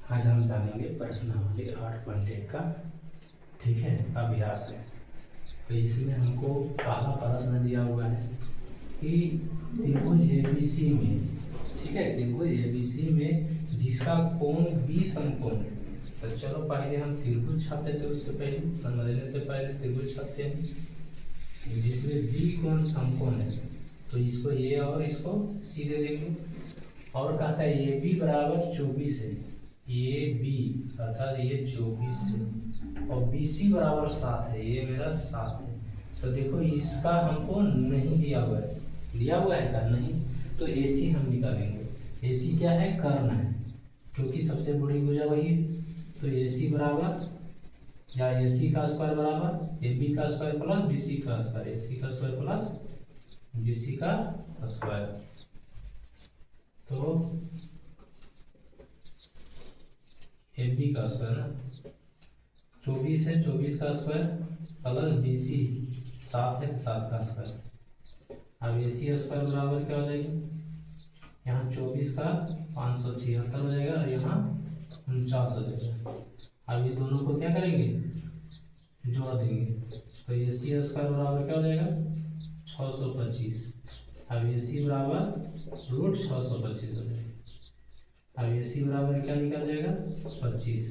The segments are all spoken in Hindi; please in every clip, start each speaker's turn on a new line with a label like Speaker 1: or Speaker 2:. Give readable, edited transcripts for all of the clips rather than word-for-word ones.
Speaker 1: आज हम जानेंगे प्रश्नावली 8.1 का, ठीक है, अभ्यास है। तो इसमें हमको पहला प्रश्न दिया हुआ है कि त्रिभुज एबीसी में, ठीक है, त्रिभुज एबीसी में जिसका कोण 20 समकोण है। तो चलो पहले हम त्रिभुज छाप लेते हैं, उससे पहले समझने से पहले त्रिभुज छापते हैं जिसमें बी कोण समकोण है। तो इसको ए और इसको सी दे देंगे और कहता है ए बी बराबर 24 है, ए बी अर्थात ये 24 है और बी सी बराबर 7 है, ये मेरा 7 है। तो देखो इसका हमको नहीं दिया हुआ है, दिया हुआ है का नहीं, तो ए सी हम निकालेंगे। ए सी क्या है, कर्ण है, क्योंकि सबसे बड़ी भुजा वही है। तो ए सी बराबर या ए सी का स्क्वायर बराबर ए बी का स्क्वायर प्लस बी सी का स्क्वायर, ए सी का स्क्वायर प्लस बी सी का स्क्वायर। तो ए बी का स्क्वायर ना 24 है, 24 का स्क्वायर प्लस बी सी 7 है, 7 का स्क्वायर। अब ए सी स्क्वायर बराबर क्या हो जाएगा, यहाँ 24 का 576 हो जाएगा और यहाँ 49 हो जाएगा। अब ये दोनों को क्या करेंगे, जोड़ देंगे। तो ए सी स्क्वायर बराबर क्या हो जाएगा 625। अब ए सी बराबर रूट 625 हो जाएगा। अब ए सी बराबर क्या निकल जाएगा 25,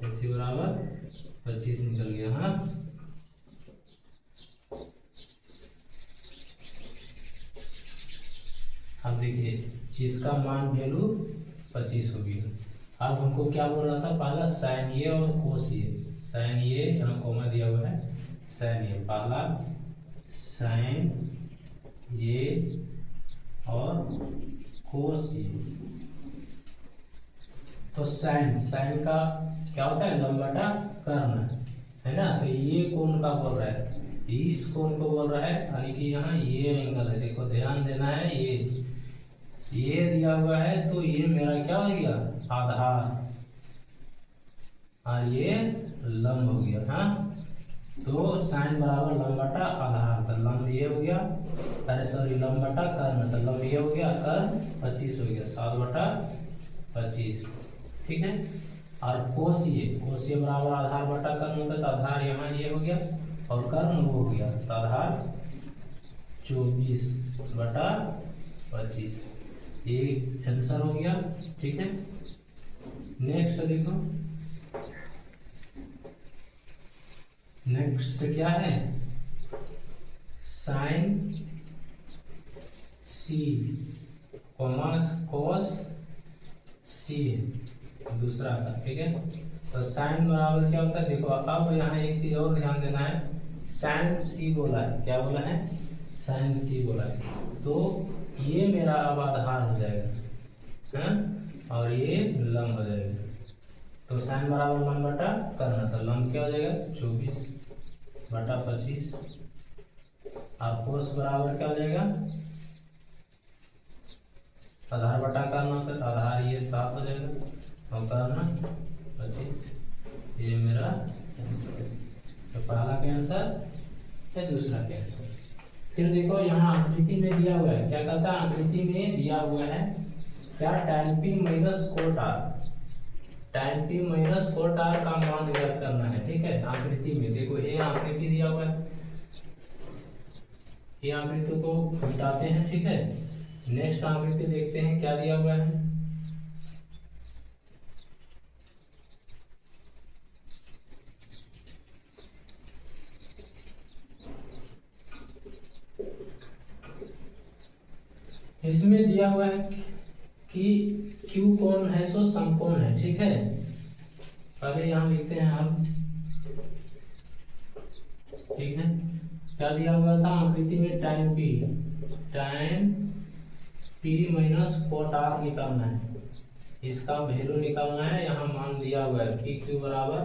Speaker 1: ए सी बराबर 25 निकल गया। हाँ, अब देखिए इसका मान वैल्यू 25 हो गया। अब हमको क्या बोल रहा था, पहला साइन ए और कोस ए, साइन ए यहाँ कॉमा दिया हुआ है, साइन ए पहला साइन ए और कोस ए। तो साइन साइन का क्या होता है, लंब बटा कर्ण है ना। तो ये कोण का बोल रहा है, इस कोण को बोल रहा है, यानी कि यहाँ ये एंगल है। देखो ध्यान देना है, ये दिया हुआ है तो ये मेरा क्या हो गया आधार और ये लंब हो गया। हाँ, तो साइन बराबर लंब बटा आधार, तो लंब ये हो गया, अरे सॉरी लंब बटा कर्ण, तो लंब ये हो गया, कर्ण 25 हो गया, 7 बटा 25, ठीक है। और कोसीए बराबर आधार बटा कर्ण होता है, तो आधार यहाँ ये हो गया और कर्ण वो हो गया, तो आधार 24 बटा 25, ये आंसर हो गया, ठीक है। नेक्स्ट देखो, नेक्स्ट क्या है, साइन सी कॉमा कोस सी दूसरा का, ठीक है। तो साइन बराबर क्या होता है, देखो अब यहाँ एक चीज और ध्यान देना है, साइन सी बोला है, क्या बोला है, साइन सी बोला है। तो ये मेरा अब आधार हो जाएगा, है? और ये लंब हो जाएगा। तो साइन बराबर लंब बटा कर्ण, तो लंब क्या हो जाएगा 24 बटा 25 और कोस बराबर क्या हो जाएगा आधार बटा कर्ण होता है, तो आधार ये 7 हो जाएगा और कर्ण 25। ये मेरा तो पहला का आंसर है, दूसरा का आंसर। फिर देखो यहाँ आकृति में दिया हुआ है, क्या कहता है, आकृति में दिया हुआ है क्या, tan p minus cot r, tan p minus cot r का मान ज्ञात करना है, ठीक है। आकृति में देखो ये आकृति दिया हुआ है, ये आकृति को मिटाते हैं, ठीक है। नेक्स्ट आकृति देखते हैं क्या दिया हुआ है। इसमें दिया हुआ है कि Q कोण है सो समकोण है, ठीक है। पहले यहाँ लिखते हैं हम, ठीक है। क्या दिया हुआ था आकृति में, tan p minus cot r निकालना है, इसका वैल्यू निकालना है। यहाँ मान दिया हुआ है कि Q बराबर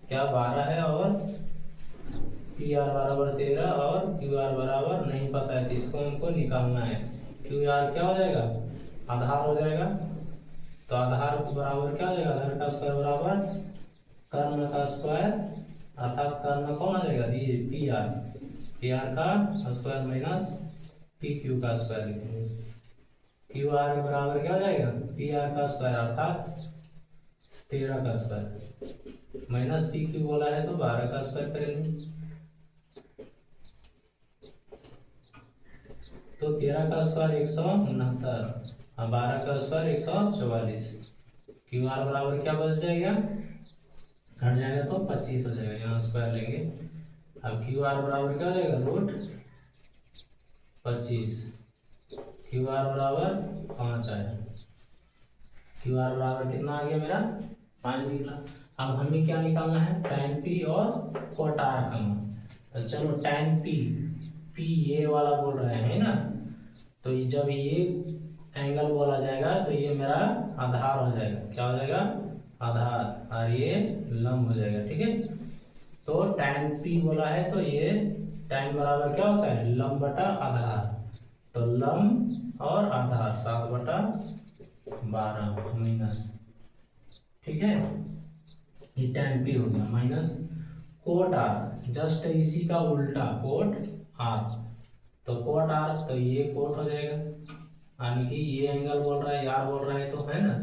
Speaker 1: क्या 12 है और PR बराबर 13 और QR बराबर नहीं पता है, तो इसको हमको निकालना है। QR क्या हो जाएगा, आधार हो जाएगा, तो आधार बराबर क्या हो जाएगा, आधार का स्क्वायर बराबर कर्ण का स्क्वायर, अर्थात कर्ण कौन आ जाएगा, PR का स्क्वायर माइनस PQ का स्क्वायर लिखेंगे। QR के बराबर क्या हो जाएगा, PR का स्क्वायर अर्थात 13 का स्क्वायर माइनस पी क्यू बोला है तो 12 का स्क्वायर करेंगे। तो 13 का स्क्वायर 169 और 12 का स्क्वायर 144। क्यू आर बराबर क्या बच जाएगा, हट जाएगा तो 25 हो जाएगा, यहाँ स्क्वायर लेंगे। अब क्यू आर बराबर क्या हो जाएगा, रूट 25। क्यू आर बराबर 5 आया। क्यू आर बराबर कितना आ गया मेरा, 5 निकला। अब हमें क्या निकालना है, tan पी और cot r का मान। तो चलो tan पी, पी ये वाला बोल रहे हैं ना, तो जब ये एंगल बोला जाएगा तो ये मेरा आधार हो जाएगा। क्या हो जाएगा, आधार, और ये लंब हो जाएगा। ठीक है, तो tan पी बोला है तो ये tan बराबर क्या होता है, लंब बटा आधार। तो लंब और आधार 7/12 माइनस, ठीक है, ये tan पी हो गया माइनस कोट आर, जस्ट इसी का उल्टा कोट आर। तो कोट आर, तो ये कोट हो जाएगा, यानी कि ये एंगल बोल रहा है, यार बोल रहा है तो है ना,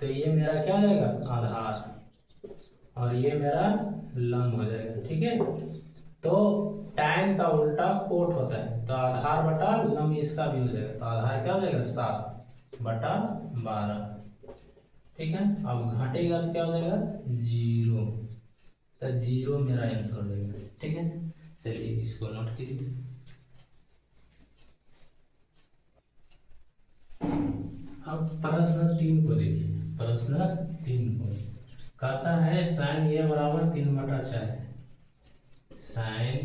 Speaker 1: तो ये मेरा क्या हो जाएगा, आधार, और ये मेरा लंब हो जाएगा। ठीक है, तो tan का उल्टा कोट होता है, तो आधार बटा लंब इसका भी हो जाएगा। तो आधार क्या हो जाएगा, 7/12। ठीक है, अब घटेगा तो क्या हो जाएगा, 0। तो 0 मेरा आंसर हो जाएगा। ठीक है, चलिए इसको नोट कीजिए। अब प्रश्न 3 को देखिए। प्रश्न 3 को कहता है sin a बराबर 3/4, sin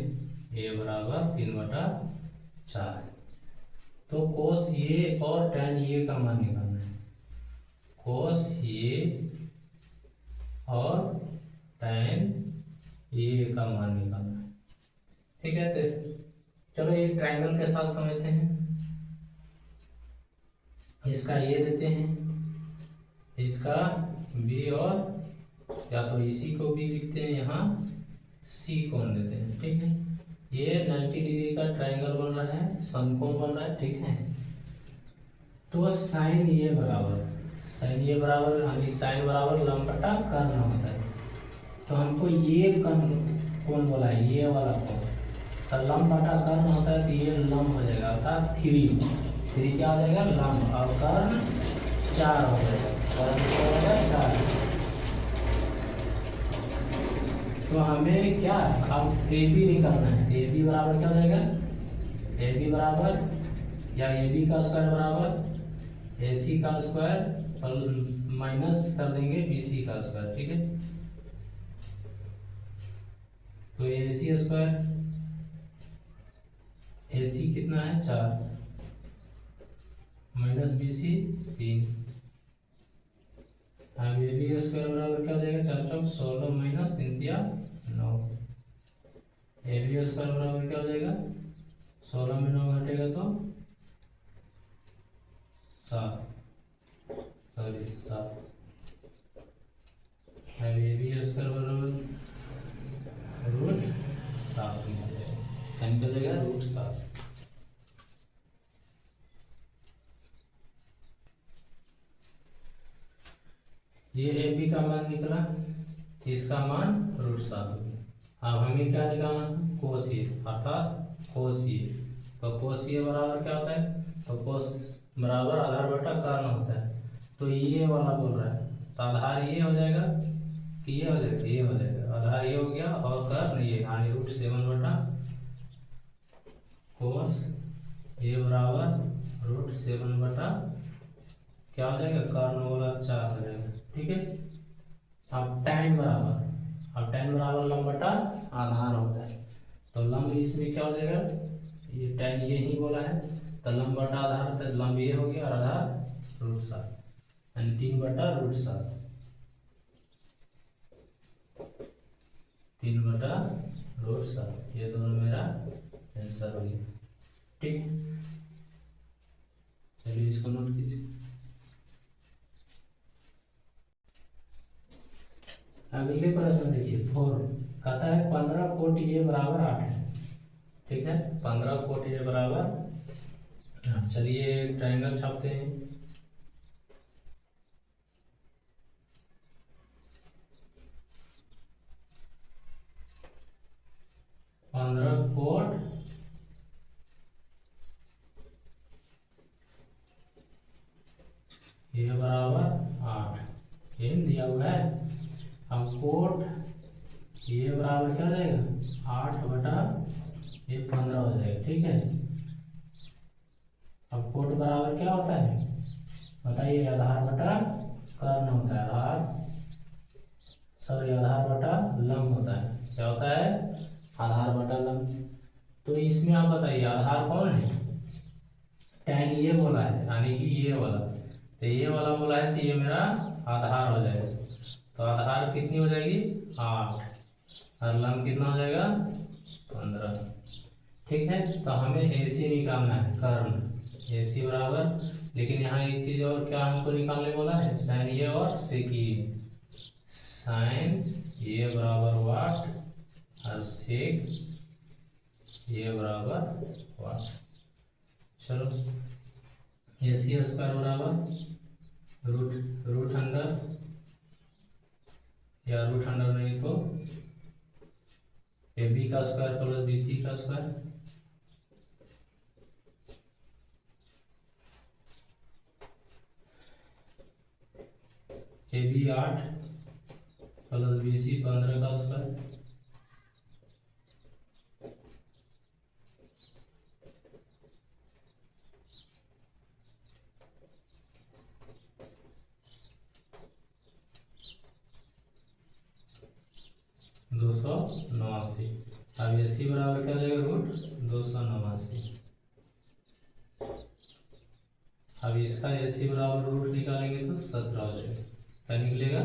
Speaker 1: a बराबर 3/4। तो cos a और tan a का मान निकालना है। cos a और tan a का मान निकालना है। ठीक है, तो चलो एक ट्रायंगल के साथ समझते हैं। इसका ये देते हैं, इसका बी, और या तो इसी को भी लिखते हैं, यहाँ सी कोण देते हैं। ठीक है, ये 90 डिग्री का ट्रायंगल बन रहा है, समकोण बन रहा है। ठीक है, तो साइन ये बराबर, साइन ये बराबर, यानी साइन बराबर लंब बटा कर्ण होता है। तो हमको ये कौन बोला है, ये वाला कोण, तो लंब बटा कर्ण होता है, तो ये लंब हो जाएगा, अर्थात 3 क्या हो जाएगा, लंब, और कर्ण 4 हो जाएगा। कर्ण क्या हो जाएगा, 4। तो हमें क्या, अब ए बी निकालना है। ए बी बराबर क्या हो जाएगा, ए बी बराबर, या ए बी का स्क्वायर बराबर ए सी का स्क्वायर और माइनस कर देंगे बी सी का स्क्वायर। ठीक है, तो ए सी स्क्वायर, ए सी कितना है, 4, माइनस बी सी 3। अब ए बी स्क्वायर बराबर क्या हो जाएगा, 4 चौक 16 माइनस 3 तिया 9। ए बी स्क्वायर बराबर क्या हो जाएगा, 16 में 9 घटेगा तो 7। अब ए बी स्क्वायर बराबर √7 निकल जाएगा। क्या निकल जाएगा, √7। ये ए बी का मान निकला, इसका मान √7 हो गया। अब हमें क्या निकालना है, कोस ए, अर्थात कोस ए। तो कोस ए बराबर क्या होता है, तो कोस बराबर आधार बटा कर्ण होता है। तो ये वाला बोल रहा है, तो आधार ये हो जाएगा कि ये हो जाएगा, ये हो जाएगा, आधार ये हो गया, और कर्ण ये, यानी √7 बटा कोस ए बराबर √7 बटा क्या हो जाएगा, कर्ण वाला 4 हो जाएगा। ठीक है, अब tan बराबर, अब tan बराबर लंब बटा आधार होता है। तो लंब इसमें क्या हो जाएगा, ये tan ये ही बोला है, तो लंब बटा आधार, तो लंब ये हो गया और आधार √7, यानी 3/√7, 3/√7। ये दोनों मेरा आंसर हो गया। ठीक है, चलिए इसको नोट कीजिए। अगले प्रश्न देखिए 4, कहता है 15 कोट ए बराबर 8 है। ठीक है, 15 कोट ए बराबर 8। चलिए ट्रायंगल छापते हैं। ये बराबर 8 ये दिया हुआ है। अब कोट ये बराबर क्या हो जाएगा 8 बटा ये 15 हो जाएगा। ठीक है, अब कोट बराबर क्या होता है बताइए, आधार बटा कर्ण होता है, आधार बटा लंब होता है। क्या होता है आधार बटा लंब। तो इसमें आप बताइए आधार कौन है, tan ये बोला है यानी कि ये वाला, तो ये वाला बोला है तो ये मेरा आधार हो जाएगा। तो आधार कितनी हो जाएगी 8 और लंब कितना हो जाएगा 15। ठीक है, तो हमें AC निकालना है कर्ण, AC बराबर, लेकिन यहाँ एक चीज और क्या हमको निकालने बोला है, साइन ये और सेक ये। साइन ये बराबर वाट और सेक ये बराबर वाट। चलो AC स्क्वायर बराबर रूट अंडर या रूट अंडर नहीं तो AB का स्क्वायर प्लस BC का स्क्वायर। AB 8 प्लस BC 15 का स्क्वायर। दो सौ नवासी। अब AC बराबर क्या हो जाएगा रूट 289। अब इसका AC बराबर रूट निकालेंगे तो 17 हो जाएगा। क्या निकलेगा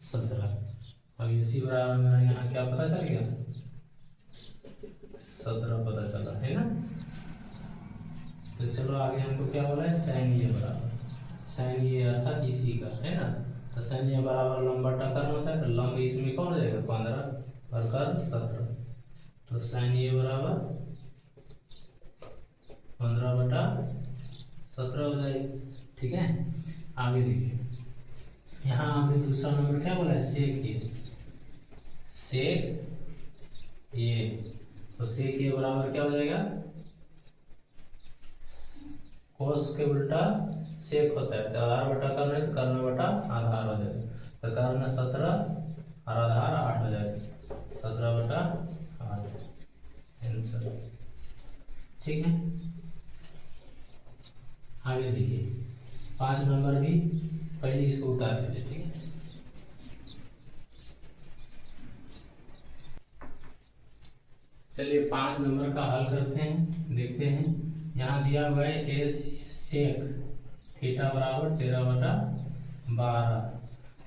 Speaker 1: 17। अब AC बराबर मेरा यहाँ क्या पता चल गया 17 पता चला है ना। तो चलो आगे हमको क्या बोला है, साइन ये बराबर, साइन ये अर्थात इसी का है ना। तो साइन ये बराबर लंब बटा कर्ण होता है, तो लंब इसमें कौन हो जाएगा 15 और कर्ण 17। तो साइन ये बराबर 15 बटा 17 हो जाएगा। ठीक है, आगे देखिए यहाँ आपने दूसरा नंबर क्या बोला है, सेक ये, सेक ये। तो सेक ये बराबर क्या हो जाएगा, कोस के उल्टा सेक होता है, तो आधार बटा कर्ण है तो कर्ण बटा आधार हो जाएगा। तो कर्ण 17 और आधार 8 हो जाएगा, 17 बटा 8 आंसर। ठीक है, आगे देखिए 5 नंबर भी पहले इसको उतार दीजिए। ठीक है, चलिए 5 नंबर का हल करते हैं, देखते हैं। यहाँ दिया हुआ है ए सेक थीटा बराबर 13 बटा 12।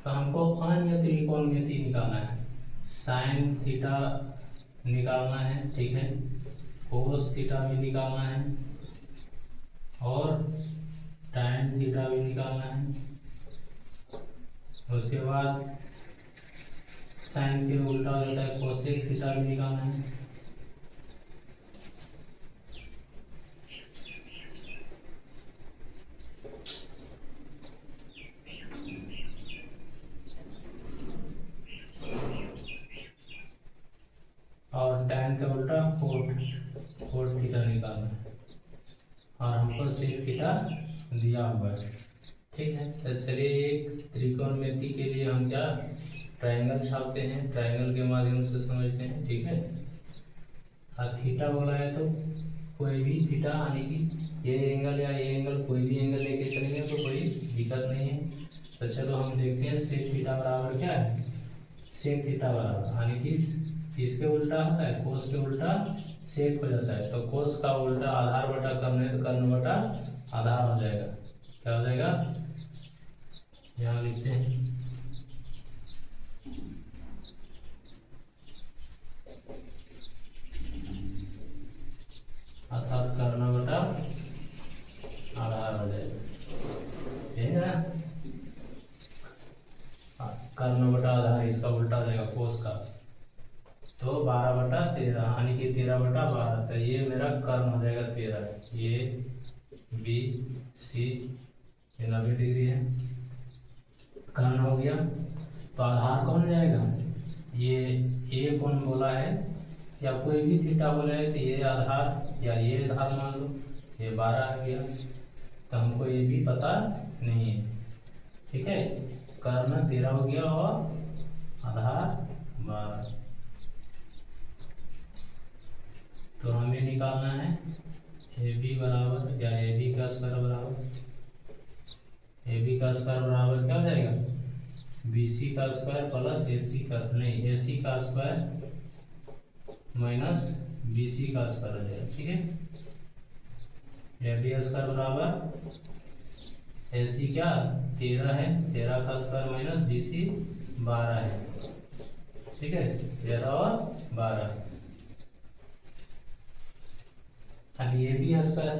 Speaker 1: तो हमको अन्य त्रिकोणमिति निकालना है, साइन थीटा निकालना है, ठीक है, कोस थीटा भी निकालना है और टैन थीटा भी निकालना है। उसके बाद साइन के उल्टा हो जाता है कोसेक थीटा भी निकालना है। और टैन का उल्टा कोट थीटा निकालना है और हमको सेक थीटा दिया हुआ है। ठीक है, तो चलिए एक त्रिकोणमिति के लिए हम क्या ट्रायंगल छापते हैं, ट्रायंगल के माध्यम से समझते हैं। ठीक है, और थीटा बोला है तो कोई भी थीटा यानी कि ये एंगल या ये एंगल कोई भी एंगल लेके चलेंगे तो कोई दिक्कत नहीं है। तो चलो हम देखते हैं सेक थीटा बराबर क्या है, सेक थीटा बराबर यानी कि इसके उल्टा होता है, कोस के उल्टा सेक हो जाता है। तो कोस का उल्टा आधार बटा कर्ण है तो कर्ण बटा आधार हो जाएगा। क्या हो जाएगा, यहाँ लिखते हैं अर्थात कर्ण बटा आधार हो जाएगा, ठीक है ना। कर्ण बटा आधार इसका उल्टा हो जाएगा कोस का, तो 12 बटा 13 यानी कि 13 बटा 12। तो ये मेरा कर्ण हो जाएगा 13, ये बी सी 90 डिग्री है, कर्ण हो गया। तो आधार कौन हो जाएगा, ये ए कौन बोला है या कोई भी थीटा बोला है तो ये आधार या ये आधार मान लो, ये 12 आ गया। तो हमको ये भी पता नहीं है, ठीक है, कर्ण 13 हो गया और आधार 12। तो हमें निकालना है ए बी बराबर, या ए बी का स्क्वायर बराबर, ए बी का स्क्वायर बराबर क्या हो जाएगा, बी सी का स्क्वायर प्लस ए सी का, नहीं, ए सी का स्क्वायर माइनस बी सी का स्क्वायर हो जाएगा। ठीक है, ए बी का स्क्वायर बराबर ए सी क्या 13 है, 13 का स्क्वायर माइनस बी सी 12 है। ठीक है, 13 और 12। अब ए बी स्क्वायर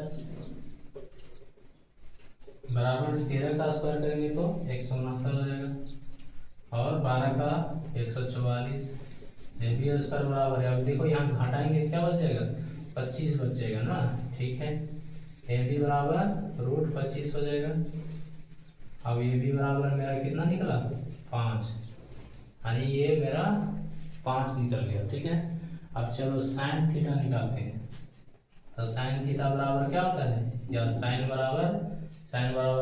Speaker 1: बराबर 13 का स्क्वायर करेंगे तो 169 हो जाएगा और 12 का 144। ए बी स्क्वायर बराबर है, अब देखो यहाँ घटाएंगे क्या बच जाएगा, 25 बच जाएगा ना। ठीक है, ए बी बराबर रूट 25 हो जाएगा। अब ए बी बराबर मेरा कितना निकला, 5, यानी ये मेरा 5 निकल गया। ठीक है, अब चलो साइन थीटा निकालते हैं। तो साइन थीटा बराबर क्या होता है, या साइन बराबर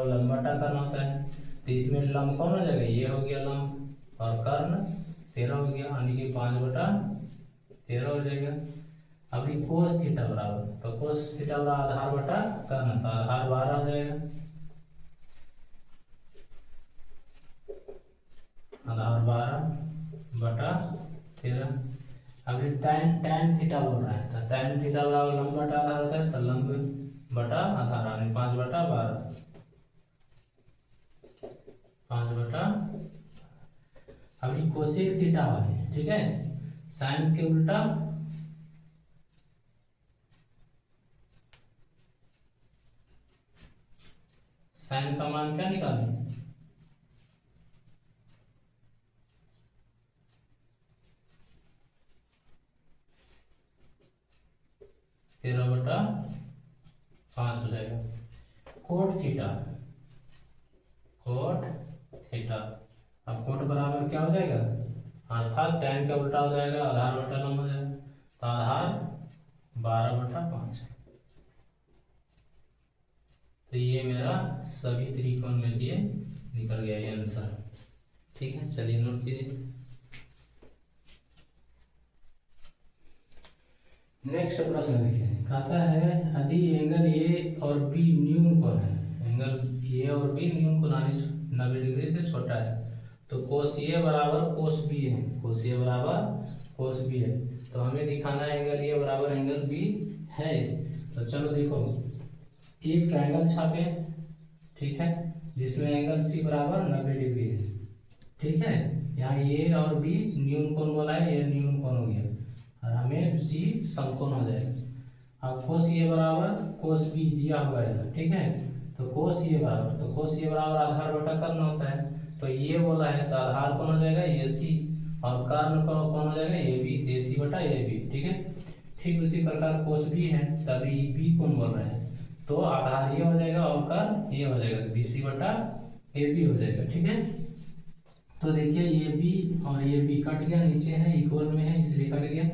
Speaker 1: लंब बटा कर्ण होता है। तो इसमें लंब कौन हो जाएगा, ये हो गया लंब, और कर्ण 13 हो गया, यानी कि 5/13 हो जाएगा। अभी कोस थीटा बराबर, तो कोस थीटा बराबर आधार बटा कर्ण, तो आधार 12 हो जाएगा, आधार 12/13। अभी tan थीटा बोल रहा है, तो tan थीटा बराबर लंब बटा आधार होता है, तो लंब बटा आधार, यानी 5/12, 5/। अभी कोसेक थीटा वाले, ठीक है, साइन के उल्टा साइन का मान क्या निकालें, 13/5 हो जाएगा। कोट थीटा, अब कोट बराबर क्या हो जाएगा, अर्थात tan का उल्टा हो जाएगा, आधार बटा लंब हो जाएगा, तो आधार 12/5। तो ये मेरा सभी त्रिकोण में लिए निकल गया ये आंसर। ठीक है, चलिए नोट कीजिए। नेक्स्ट प्रश्न देखिए, कहता है यदि एंगल ए और बी न्यून कोण है, एंगल ए और बी न्यून कोण 90 डिग्री से छोटा है, तो कोस ए बराबर कोस बी है, कोस ए बराबर कोस बी है। तो हमें दिखाना है एंगल ए बराबर एंगल बी है। तो चलो देखो, एक ट्रायंगल छापे, ठीक है, जिसमें एंगल सी बराबर 90 डिग्री है। ठीक है, यहाँ ए और बी न्यून कोण बोला है, ये न्यून कोण हो गया और हमें सी समकोण हो जाएगा। अब कोस ए बराबर कोस बी दिया हुआ है, ठीक है, तो कोस ए बराबर आधार बटा कर्ण होता है, तो ये बोला है तो आधार कौन हो जाएगा, ए सी, और कर्ण कौन हो जाएगा, ए बी, ए सी बटा ए बी। ठीक है, ठीक उसी प्रकार कोस बी है, तभी बी कौन बोल रहे हैं, तो आधार ये हो जाएगा और कर्ण ये हो जाएगा, बी सी बटा ए बी हो जाएगा। ठीक है, तो देखिए ये बी और ये बी कट गया, नीचे है इक्वल में है इसलिए कट गया।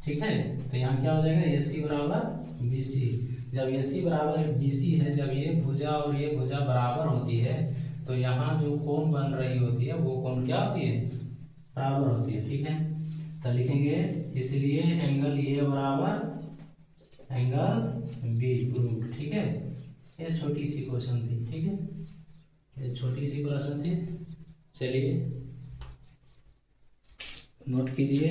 Speaker 1: ठीक है, तो यहाँ क्या हो जाएगा, ए सी बराबर बी सी। जब ए सी बराबर बी सी है, जब ये भुजा और ये भुजा बराबर होती है, तो यहाँ जो कोण बन रही होती है वो कोण क्या होती है, बराबर होती है। ठीक है, तो लिखेंगे इसलिए एंगल ए बराबर एंगल बी प्रूव। ठीक है, ये छोटी सी क्वेश्चन थी। ठीक है, ये छोटी सी प्रश्न थी, चलिए नोट कीजिए।